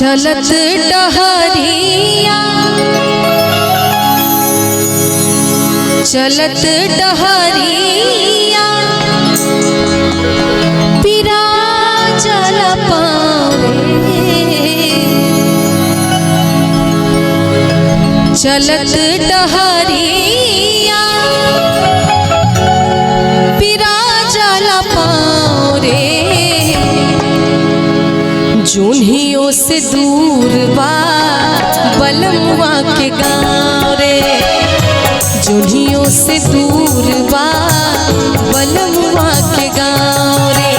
चलत डहरिया चलत डहरिया पिरा चल पावे चलत डहरिया पिरा चल पावे जोन्हियों से दूर बा बलमुआ के गाँव रे जोन्हियों से दूर बा बलमुआ के गाँव रे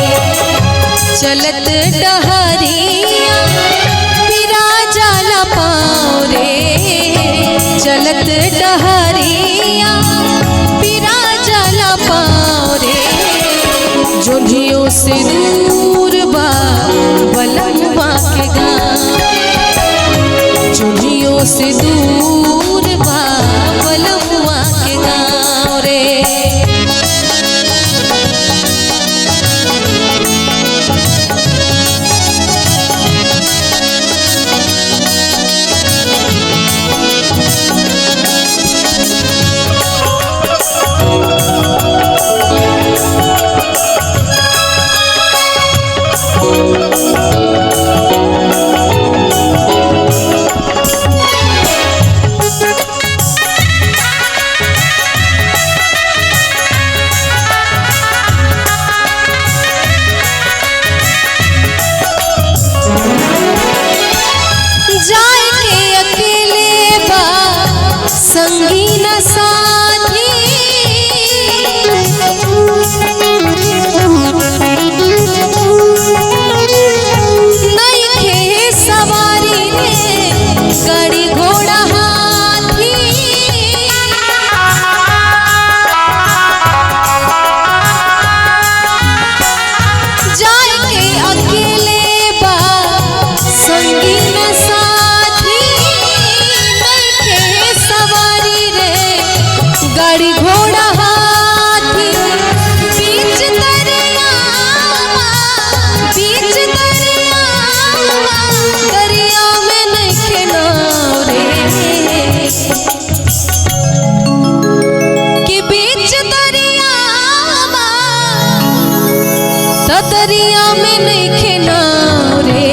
चलत डहरिया पिरा जाला पाँव रे चलत डहरिया पिरा जाला पाँव रे जोन्हियों से दूर बा बलमुआ के गाँव जोन्हियों से दूर बा बलमुआ के गाँव रे संगी न साथी नइखे सवारी रे गाड़ी घोड़ा हाथी जाए के अकेले बा संगी न गाड़ी घोड़ा हाथी बीच दरिया दरिया में नइखे नाव रे कि बीच दरिया दरिया में नइखे नाव रे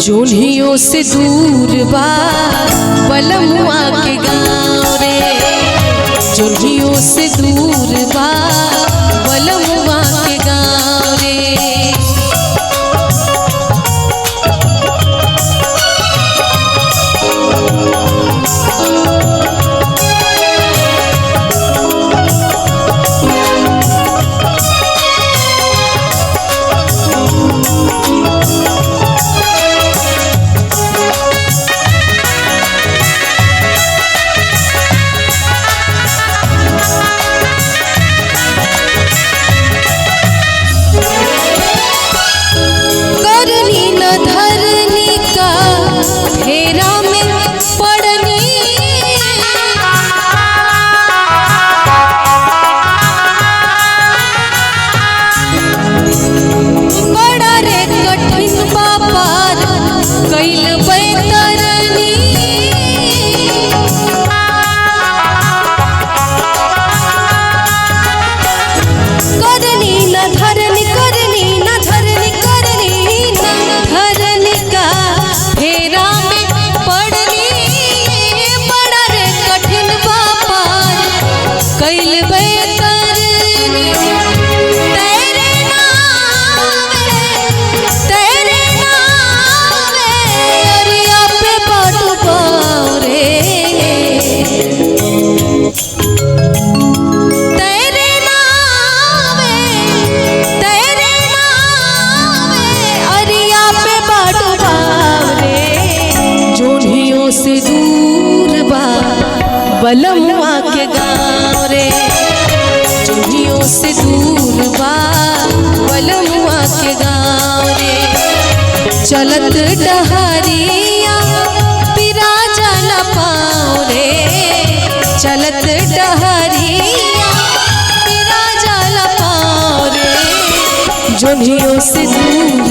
जोन्हियों से दूर बा बलमुआ के गाँव रे जोन्हियों से दूर बा बलमुआ के गाँव रे धरनी का फेरा में पड़नी बड़ा रे कठिन पार कैल बैतरनी करनी न धरनी करनी न धरनी करनी धरनी का फेरा में पड़नी बड़ा रे कठिन पार कैल बैतरनी तेरे नाम अरिया पे बाटू पाँव रे से दूर बा बलमुआ के गाँव रे जोन्हियों से दूर बा बलमुआ के गाँव रे चलत डहरिया पिरा जाला पाँव रे चलत डहरिया पिरा जाला पाँव रे जोन्हियों से दूर